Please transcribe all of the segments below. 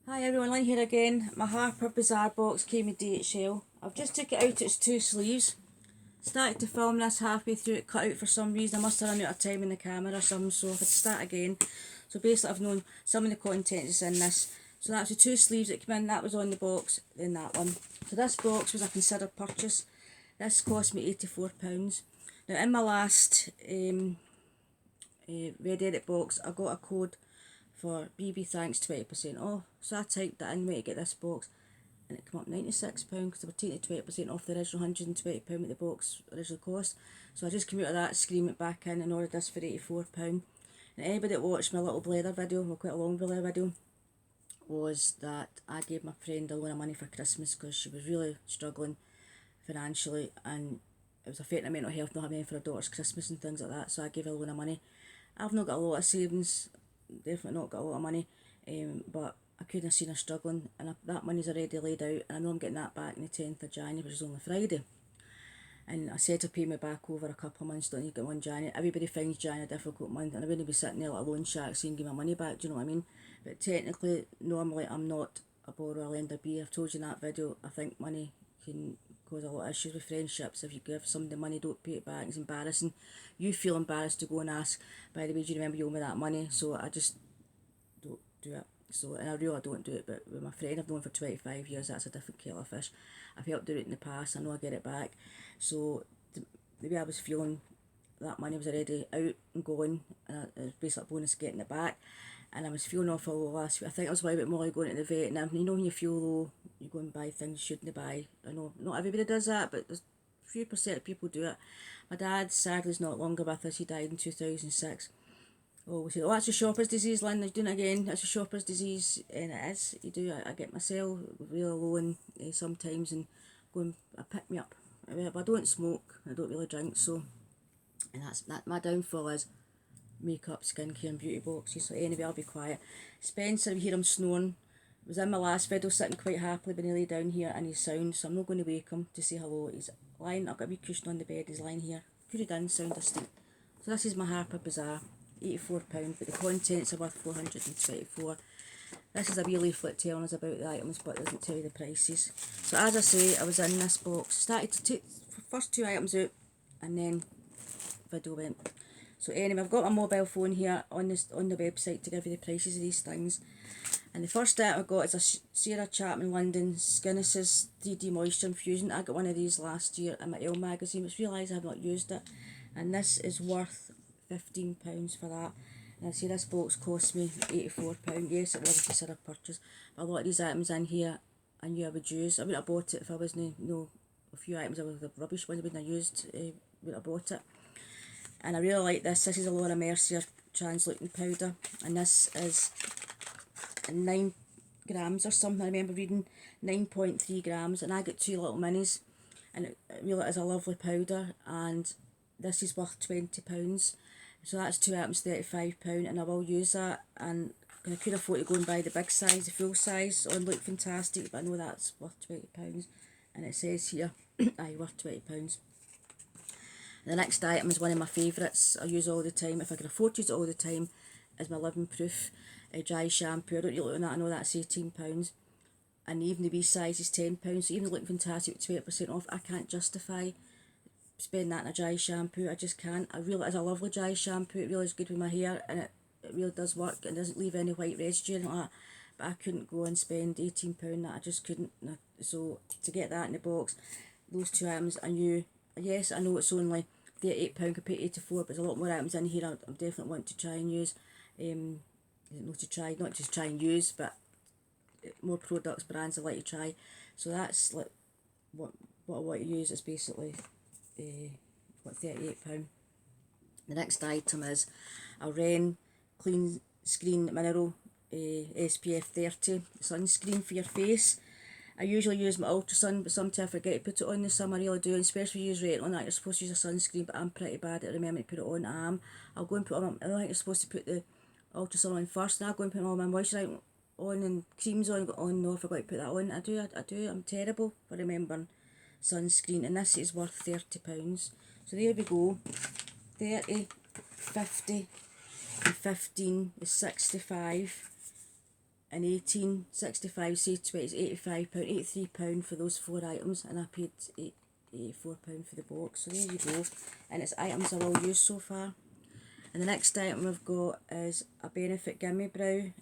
Hi everyone, Lynn here again. My Harper Bazaar box came with DHL. I've just took it out its two sleeves. Started to film this halfway through, it cut out for some reason. I must have run out of time in the camera or something, so I've had to start again. So basically I've known some of the content is in this. So that's the two sleeves that came in, that was on the box, then that one. So this box was a considered purchase. This cost me £84. Now in my last Red Edit box I got a code for BB Thanks 20% off. So I typed that in to get this box and it came up £96 because they were taking 20% off the original £120 that the box originally cost. So I just came out of that, screamed it back in and ordered this for £84. And anybody that watched my little blether video, well, quite a long blether video, was that I gave my friend a loan of money for Christmas because she was really struggling financially and it was affecting her mental health, not having any for her daughter's Christmas and things like that. So I gave her a loan of money. I've not got a lot of savings, definitely not got a lot of money, but I couldn't have seen her struggling, and that money's already laid out, and I know I'm getting that back on the 10th of January, which is only Friday. And I said to pay me back over a couple of months, don't you get 1 January. Everybody finds January a difficult month, and I wouldn't be sitting there like a loan shark saying give my money back, do you know what I mean? But technically, normally I'm not a borrower, lender, B. I've told you in that video, I think money can cause a lot of issues with friendships. If you give somebody money, don't pay it back, it's embarrassing. You feel embarrassed to go and ask, by the way, do you remember you owe me that money? So I just don't do it. So, and I really don't do it, but with my friend I've known for 25 years, that's a different kettle of fish. I've helped do it in the past, I know I get it back. So the way I was feeling, that money was already out and going, and it was basically a bonus getting it back. And I was feeling awful low last week. I think I was a bit more like going to the vet, and you know when you feel low, you go and buy things you shouldn't buy. I know not everybody does that, but there's a few percent of people do it. My dad sadly is not longer with us, he died in 2006. Oh, we say, oh, that's a shopper's disease, Lynn, they're doing it again, that's a shopper's disease, and it is, you do, I get myself really low and sometimes and go and pick me up. But I don't smoke, I don't really drink, so, and that my downfall is makeup, skincare and beauty boxes. So anyway, I'll be quiet. Spencer, you hear him snoring, was in my last video sitting quite happily when he lay down here and he's sound, so I'm not going to wake him to say hello. He's lying, I've got a wee cushion on the bed, he's lying here, could have done sound asleep. So this is my Harper Bazaar, £84, but the contents are worth 424. This is a wee leaflet telling us about the items, but it doesn't tell you the prices. So as I say, I was in this box, started to take the first two items out, and then video went. So anyway, I've got my mobile phone here on the website to give you the prices of these things. And the first item I got is a Sarah Chapman London Guinness's 3D Moisture Infusion. I got one of these last year in my Elle magazine, which realised I have not used it. And this is worth £15 for that. And I see this box cost me £84. Yes, it was a considered purchase. But a lot of these items in here I knew I would use. I wouldn't have bought it if I wasn't, a few items I would have rubbish ones I wouldn't have used, wouldn't have bought it. And I really like this. This is a Laura Mercier translucent powder, and this is 9 grams or something. I remember reading 9.3 grams, and I got two little minis, and it really is a lovely powder, and this is worth £20. So that's two items, £35, and I will use that. And I could afford to go and buy the big size, the full size on Look Fantastic, but I know that's worth £20, and it says here, aye, worth £20. The next item is one of my favourites. I use all the time. If I can afford to use it all the time, is my Living Proof dry shampoo. I don't really look at that. I know that's £18, and even the wee size is £10. So even Looking Fantastic with 20% off, I can't justify spending that in a dry shampoo. I just can't. It's a lovely dry shampoo. It really is good with my hair, and it really does work and doesn't leave any white residue and like that. But I couldn't go and spend £18. That I just couldn't. So to get that in the box, those two items, I knew. Yes, I know it's only £38 compared to 84, but there's a lot more items in here I definitely want to try and use. Not just try and use, but more products, brands I like to try. So that's like what I want to use is basically £38. The next item is a Ren Clean Screen Mineral SPF 30 sunscreen for your face. I usually use my Ultra Sun, but sometimes I forget to put it on this summer, I really do, and especially if you use retinol on that, you're supposed to use a sunscreen, but I'm pretty bad at remembering to put it on. I'll go and put on, I don't think you're supposed to put the Ultra Sun on first, and I'll go and put all my moisturiser on and creams on, go, oh no, I forgot to put that on. I do, I'm terrible for remembering sunscreen, and this is worth £30. So there we go, 30, 50 and 15 is 65. and 18.65, say it's £85, £83 for those 4 items, and I paid £84 for the box. So there you go, and it's items I've all used so far. And the next item we've got is a Benefit Gimme Brow,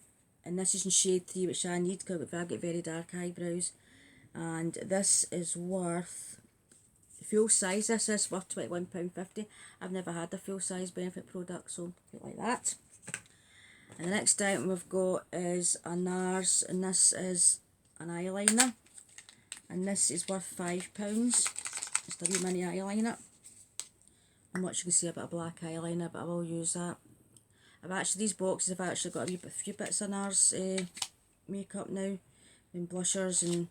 and this is in shade 3, which I need because I've got very dark eyebrows. And this is worth, full size, this is worth £21.50. I've never had a full size Benefit product, so like that. And the next item we've got is a NARS, and this is an eyeliner, and this is worth £5. Just a wee mini eyeliner. I'm not sure you can see a bit of black eyeliner, but I will use that. These boxes have actually got a few bits of NARS makeup now, and blushers and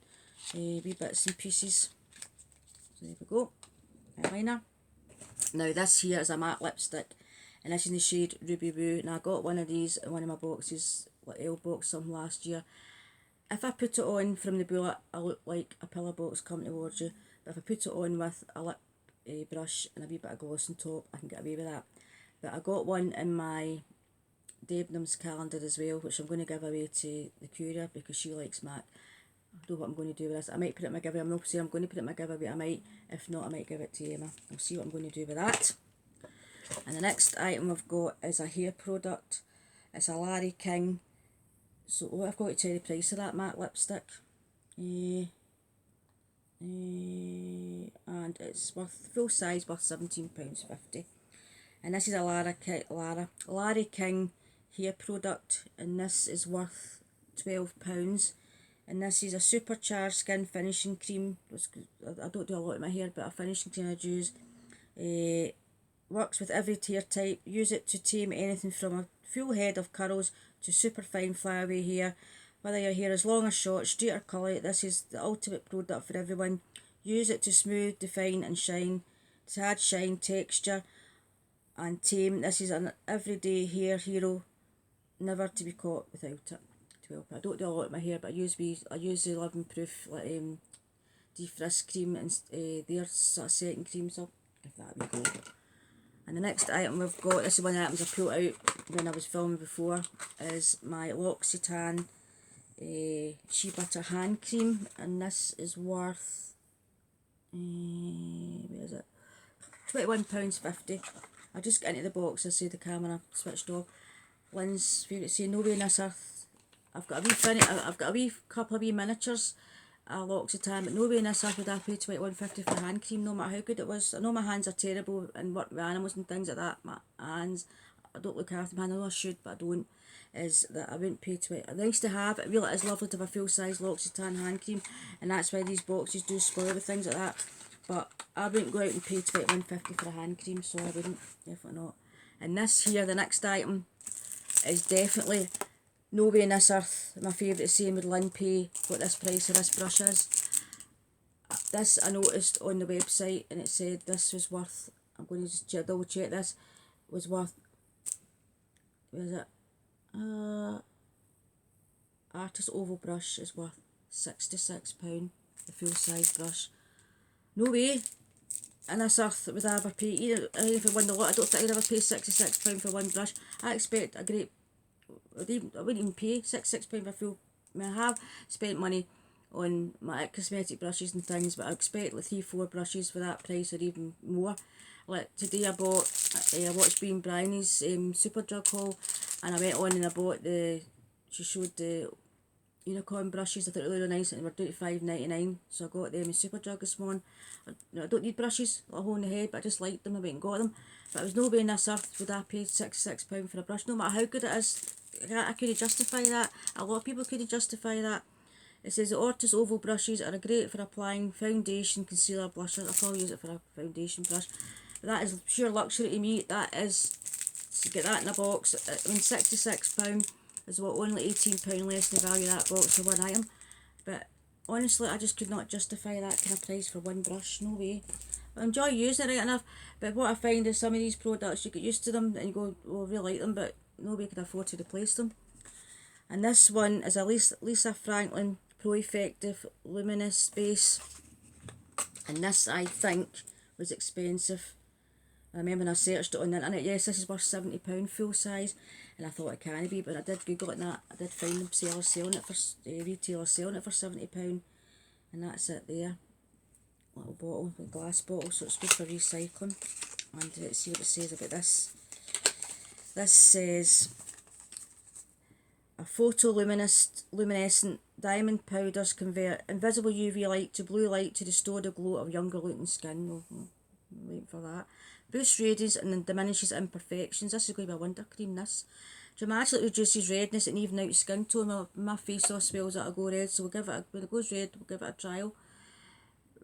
wee bits and pieces. So there we go, eyeliner. Now this here is a matte lipstick, and this is in the shade Ruby Woo, and I got one of these in one of my boxes, like L box, some last year. If I put it on from the bullet, I look like a pillar box coming towards you, but if I put it on with a lip brush and a wee bit of gloss on top, I can get away with that. But I got one in my Debenhams calendar as well, which I'm going to give away to the courier because she likes MAC. I don't know what I'm going to do with this. I might put it in my giveaway. I'm not saying I'm going to put it in my giveaway. I might. If not, I might give it to Emma. I'll see what I'm going to do with that. And the next item I've got is a hair product. It's a Larry King. So what I've got to tell you the price of that matte lipstick. And it's worth, full size, worth £17.50. And this is a Larry King hair product, and this is worth £12. And this is a supercharged skin finishing cream. I don't do a lot in my hair, but a finishing cream I'd use. Works with every hair type. Use it to tame anything from a full head of curls to super fine flyaway hair. Whether your hair is long or short, straight or curly, this is the ultimate product for everyone. Use it to smooth, define and shine. To add shine, texture and tame. This is an everyday hair hero, never to be caught without it. I don't do a lot in my hair, but I use the 11 proof defrizz cream and their sort of setting cream, so give that a wee go. And the next item we've got, this is one of the items I pulled out when I was filming before, is my L'Occitane Shea Butter Hand Cream, and this is worth, where is it? £21.50. I just got into the box, I see the camera switched off. Lynn's favourite saying, no way in this earth. I've got a wee couple of wee miniatures L'Occitane, but no way in this earth would I pay £21.50 for a hand cream, no matter how good it was. I know my hands are terrible and work with animals and things like that. My hands, I don't look after them. I know I should, but I don't. Is that I wouldn't pay £20. I used to have, it really is lovely to have a full size L'Occitane hand cream, and that's why these boxes do spoil with things like that. But I wouldn't go out and pay £21.50 for a hand cream, so I wouldn't, definitely not. And this here, the next item, is definitely no way in this earth my favourite, saying would Lynn pay what this price of this brush is. This I noticed on the website, and it said this was worth, I'm going to just double check this, was worth, where is it? Artist Oval brush is worth £66, the full size brush. No way in this earth would I ever pay, even if I won the lot, I don't think I'd ever pay £66 for one brush. I expect a great, I wouldn't even pay £66 for a full, I mean, I have spent money on my cosmetic brushes and things, but I expect like 3-4 brushes for that price or even more. Like today I bought, I watched Bean Bryony's Superdrug haul, and I went on and I bought she showed the unicorn brushes. I thought they were really nice, and they were down to £5.99, so I got them in Superdrug this morning. I don't need brushes, a hole in the head, but I just liked them, I went and got them. But there was no way in this earth would I pay £66 for a brush, no matter how good it is. I couldn't justify that. A lot of people couldn't justify that. It says the Artist Oval brushes are great for applying foundation, concealer, blusher. I'll probably use it for a foundation brush. But that is pure luxury to me. That is, to get that in a box, I mean £66 is what, only £18 less than the value of that box for one item. But honestly, I just could not justify that kind of price for one brush, no way. I enjoy using it right enough, but what I find is some of these products, you get used to them and you go, oh, I really like them, but nobody can afford to replace them. And this one is a Lisa Franklin Pro Effective Luminous Base, and this I think was expensive. I remember when I searched it on the internet, yes, this is worth £70 full size, and I thought it can't be, but I did Google it and that, I did find them selling it for, retailers selling it for £70, and that's it there. Little bottle, a glass bottle, so it's good for recycling. And let's see what it says about this. This says, a photoluminescent diamond powders convert invisible UV light to blue light to restore the glow of younger looking skin. Waiting for that. Boosts radiance and then diminishes imperfections. This is going to be a wonder cream, this. Dramatically reduces redness and even out skin tone. My face all swells that I go red, so we'll give it when it goes red, we'll give it a trial.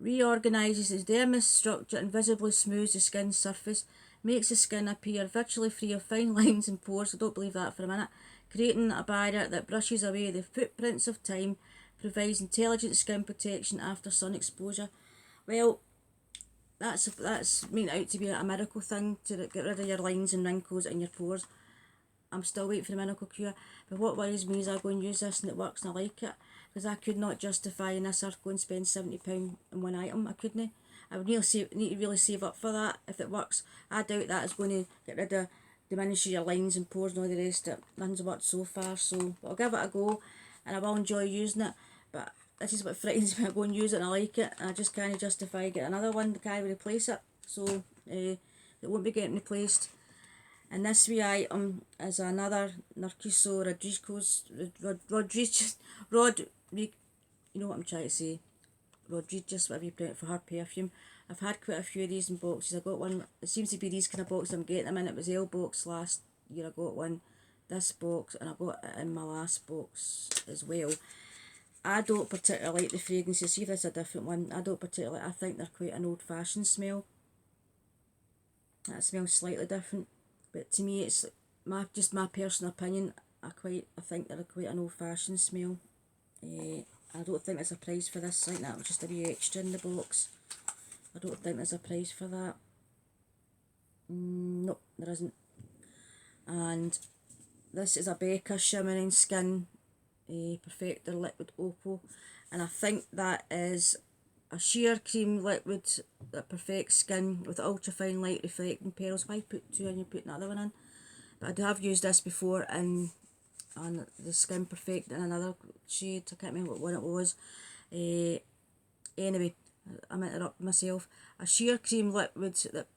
Reorganises its dermis structure and visibly smooths the skin surface. Makes the skin appear virtually free of fine lines and pores. I don't believe that for a minute. Creating a barrier that brushes away the footprints of time. Provides intelligent skin protection after sun exposure. Well, that's made out to be a miracle thing to get rid of your lines and wrinkles and your pores. I'm still waiting for the miracle cure, but what worries me is I go and use this and it works and I like it, because I could not justify in this earth go and spend £70 in one item. I couldn't. I would need to really save up for that if it works. I doubt that is going to get rid of, diminish your lines and pores and all the rest of it. Nothing's worked so far, so I'll give it a go and I will enjoy using it, but this is what frightens me. I go and use it and I like it, and I just can't justify getting another one that can't replace it, so it won't be getting replaced. And this wee item is another Narciso Rodriguez, you know what I'm trying to say, Rodriguez, whatever you put it, for her perfume. I've had quite a few of these in boxes. I got one, it seems to be these kind of boxes I'm getting them in. It was L box last year, I got one, this box, and I got it in my last box as well. I don't particularly like the fragrances. See if this is a different one. I don't particularly, I think they're quite an old fashioned smell. That smells slightly different. But to me, it's just my personal opinion. I think they're quite an old-fashioned smell. I don't think there's a price for this. I think that was just a wee extra in the box. I don't think there's a price for that. Nope, there isn't. And this is a Becca Shimmering Skin Perfector Liquid Opal, and I think that is a sheer cream liquid that perfects skin with ultra-fine light reflecting pearls. Why put two and you're putting another one in? But I have used this before on the Skin Perfect in another shade. I can't remember what one it was. Anyway, I'm interrupting myself. A sheer cream liquid that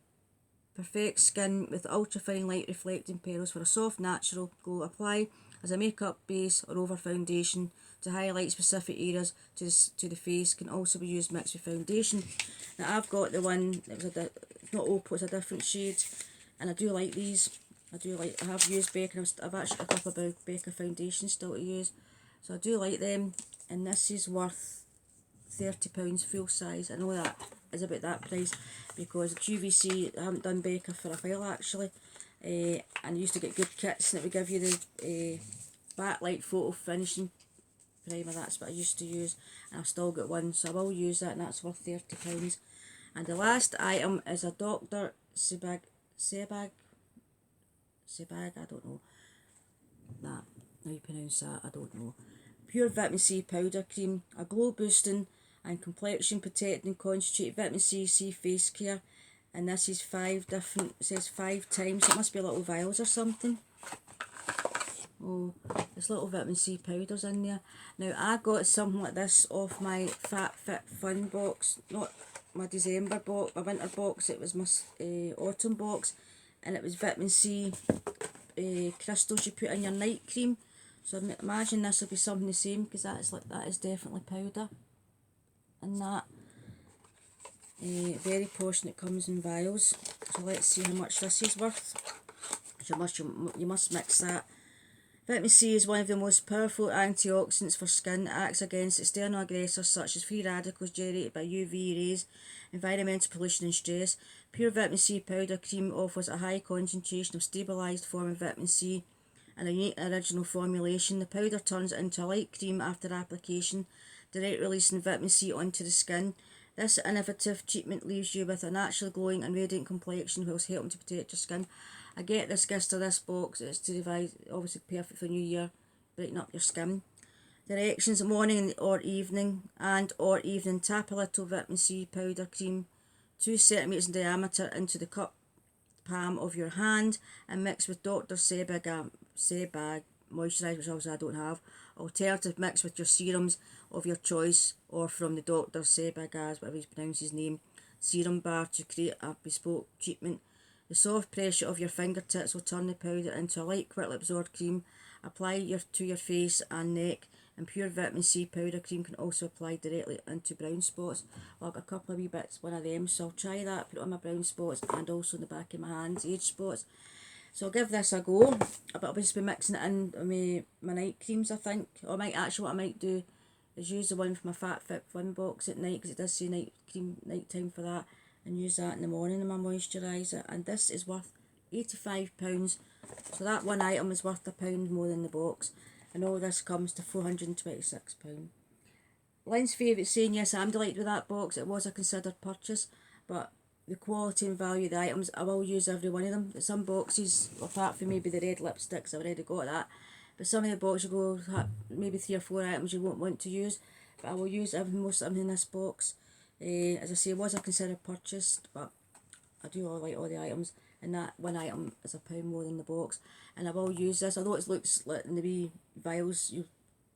perfects skin with ultra-fine light reflecting pearls for a soft, natural glow. Apply as a makeup base or over foundation to highlight specific areas to the face. Can also be used mixed with foundation. Now I've got the one that was it's not opal, it's a different shade, and I do like these. I have used Becca. I've actually got a couple of Becca foundations still to use, so I do like them. And this is worth £30 full size. I know that is about that price because QVC, I haven't done Becca for a while actually, and I used to get good kits and it would give you the backlight photo finishing primer. That's what I used to use, and I've still got one, so I will use that, and that's worth £30. And the last item is a Dr. Sebag, I don't know that, how you pronounce that, I don't know. Pure Vitamin C Powder Cream, a glow boosting and complexion protecting concentrate Vitamin C face care, and this is 5 different, it says 5 times, so it must be little vials or something. Oh, there's little Vitamin C powders in there. Now I got something like this off my Fat Fit Fun box, not my December box, my winter box, it was my autumn box, and it was Vitamin C crystals you put in your night cream. So I imagine this will be something the same, because that is definitely powder. And that very posh, and it comes in vials. So let's see how much this is worth. So you must mix that. Vitamin C is one of the most powerful antioxidants for skin. It acts against external aggressors such as free radicals generated by UV rays, environmental pollution and stress. Pure Vitamin C Powder Cream offers a high concentration of stabilised form of vitamin C and a unique original formulation. The powder turns into a light cream after application, direct releasing vitamin C onto the skin. This innovative treatment leaves you with a naturally glowing and radiant complexion whilst helping to protect your skin. I get this gift of this box. It's to devise, obviously perfect for New Year, brighten up your skin. Directions: morning or evening, tap a little vitamin C powder cream 2 cm in diameter into the cup palm of your hand and mix with Dr. Sebag moisturiser, which obviously I don't have. Alternative, mix with your serums of your choice or from the Dr. Sebag, whatever you pronounce his name, serum bar to create a bespoke treatment. The soft pressure of your fingertips will turn the powder into a light, quickly absorbed cream. Apply to your face and neck, and pure vitamin C powder cream can also apply directly into brown spots. Well, I've got a couple of wee bits, one of them, so I'll try that, put it on my brown spots and also in the back of my hands, age spots. So I'll give this a go, but I'll just be mixing it in with my night creams, I think. Or what I might do is use the one from my Fat Fit Fun box at night, because it does say night cream, night time for that, and use that in the morning in my moisturiser. And this is worth £85, so that one item is worth £1 more than the box, and all this comes to £426. Lynn's favourite saying, yes, I'm delighted with that box. It was a considered purchase, but the quality and value of the items, I will use every one of them. Some boxes, apart from maybe the red lipsticks, I've already got that, but some of the boxes will have maybe 3 or 4 items you won't want to use, but I will use most of them in this box. As I say, it was a considered purchase, but I do like all the items, and that one item is £1 more than the box. And I will use this, although it looks like in the wee vials,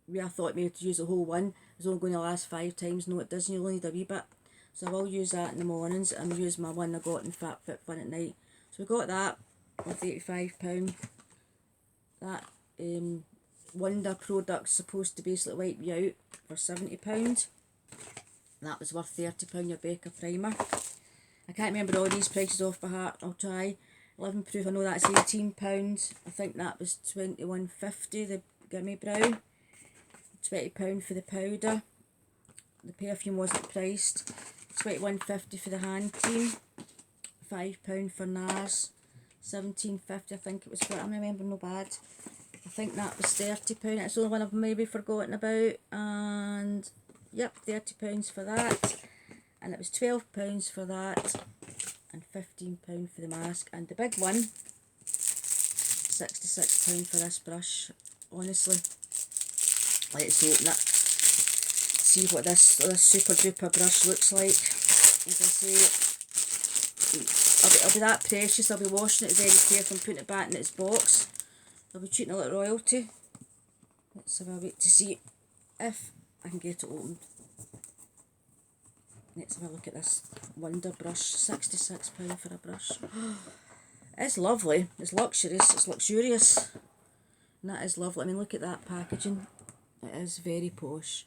I thought maybe to use the whole one, it's only going to last 5 times. No, it doesn't, you only need a wee bit. So I will use that in the mornings, and use my one I got in Fat Fit Fun at night. So we got that worth £85. That Wonder product's supposed to basically wipe you out for £70. That was worth £30, your Becca primer. I can't remember all these prices off by heart. I'll try. 11 proof, I know that's £18. I think that was £21.50, the Gimme Brow. £20 for the powder. The perfume wasn't priced. £21.50 for the hand cream. £5 for NARS. £17.50 I think it was for, I remember, no bad. I think that was £30. It's the only one I've maybe forgotten about. And yep, £30 for that. And it was £12 for that, and £15 for the mask. And the big one, £66 for this brush. Honestly, let's open it, see what this super duper brush looks like. As I say, it'll be that precious. I'll be washing it very carefully and putting it back in its box. I'll be treating it like royalty. Let's have a wait to see if I can get it opened. Let's have a look at this Wonder brush. £66 for a brush. It's lovely. It's luxurious. It's luxurious. And that is lovely. I mean, look at that packaging. It is very posh.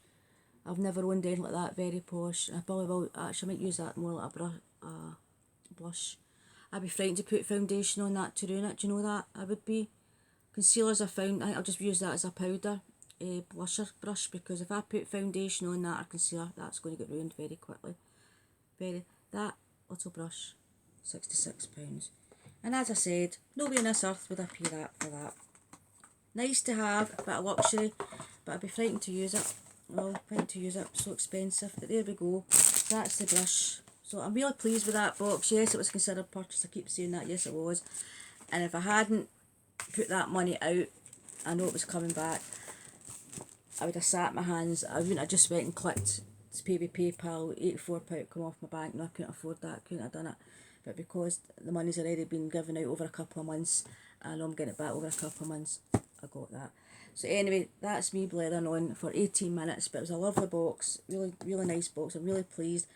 I've never owned anything like that. Very posh. I probably will. Actually, I might use that more like a blush. I'd be frightened to put foundation on that to ruin it. Do you know that? I would be. Concealers I found, I think I'll just use that as a powder blusher brush, because if I put foundation on that or concealer, that's going to get ruined very quickly. That little brush, £66. And as I said, nobody on this earth would I pay that for that. Nice to have, a bit of luxury, but I'd be frightened to use it. Well, frightened to use it, so expensive. But there we go, that's the brush. So I'm really pleased with that box. Yes, it was considered purchase, I keep saying that, yes it was. And if I hadn't put that money out, I know it was coming back, I would have sat my hands. I wouldn't have just went and clicked to pay with PayPal, £84 come off my bank. No, I couldn't afford that, couldn't have done it. But because the money's already been given out over a couple of months, and I know I'm getting it back over a couple of months, I got that. So anyway, that's me blathering on for 18 minutes, but it was a lovely box, really nice box. I'm really pleased,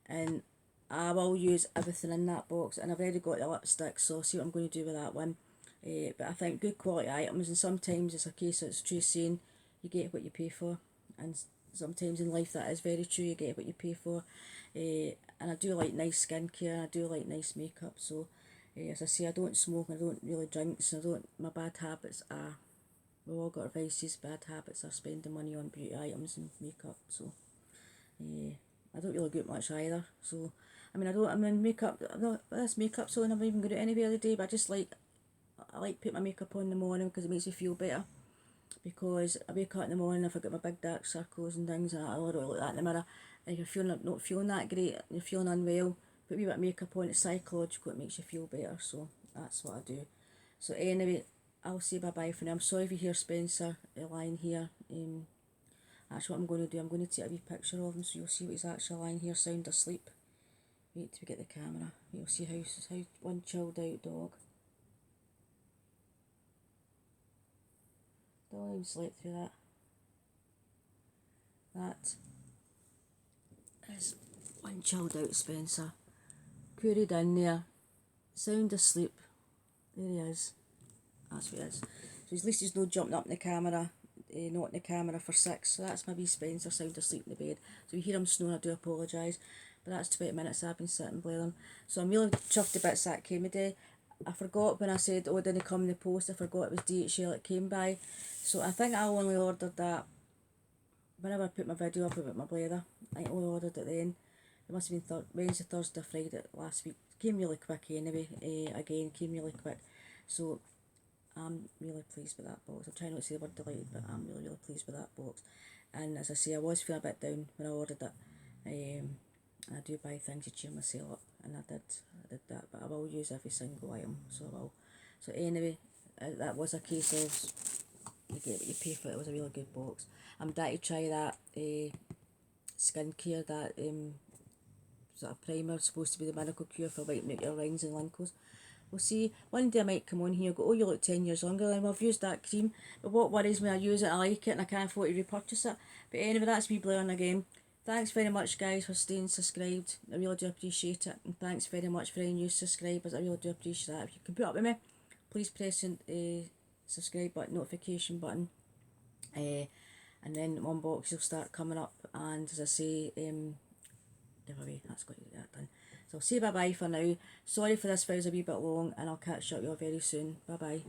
and I will use everything in that box. And I've already got the lipstick, so I'll see what I'm going to do with that one. But I think good quality items, and sometimes it's a case of it's true saying, you get what you pay for, and sometimes in life that is very true, you get what you pay for. And I do like nice skincare, and I do like nice makeup, so as I say, I don't smoke, I don't really drink, so my bad habits are, we've all got our vices, bad habits are spending money on beauty items and makeup, so I don't really get much either. So I mean makeup, this makeup, so I'm not even going to do it anywhere the day, but I like putting my makeup on in the morning because it makes me feel better. Because I wake up in the morning, if I got my big dark circles and things, and I literally look at that in the mirror, and if you're not feeling that great, and you're feeling unwell, put a wee bit of makeup on, it's psychological, it makes you feel better, so that's what I do. So anyway, I'll say bye bye for now. I'm sorry if you hear Spencer lying here. Actually what I'm going to do, I'm going to take a wee picture of him so you'll see what he's actually lying here sound asleep. Wait till we get the camera. You'll see how one chilled out dog. Don't even sleep through that. That is one chilled out Spencer. Curried in there, sound asleep. There he is. That's what he is. So at least he's not jumping up in the camera, not in the camera for 6. So that's my wee Spencer sound asleep in the bed. So if you hear him snoring, I do apologise. But that's 20 minutes I've been sitting blathering. So I'm really chuffed to bits that came today. I forgot when I said, oh, it didn't come in the post. I forgot it was DHL it came by. So I think I only ordered that whenever I put my video up about my blather. I only ordered it then. It must have been Wednesday, Thursday, Friday last week. Came really quick anyway. Again, came really quick. So I'm really pleased with that box. I'm trying not to say the word delighted, but I'm really, really pleased with that box. And as I say, I was feeling a bit down when I ordered it. I do buy things to cheer myself up, and I did that, but I will use every single item, so I will. So anyway, that was a case of you get what you pay for. It was a really good box. I'm dying to try that skincare, that sort of primer, supposed to be the miracle cure for whitening out your lines and wrinkles. We'll see. One day I might come on here and go, oh, you look 10 years younger. And I've used that cream, but what worries me, I use it, I like it, and I can't afford to repurchase it. But anyway, that's me blaring again. Thanks very much, guys, for staying subscribed. I really do appreciate it. And thanks very much for any new subscribers. I really do appreciate that. If you can put up with me, please press the subscribe button, notification button. And then one box will start coming up. And as I say, giveaway, that's got to get that done. So I'll say bye-bye for now. Sorry for this video's a wee bit long, and I'll catch up with you all very soon. Bye-bye.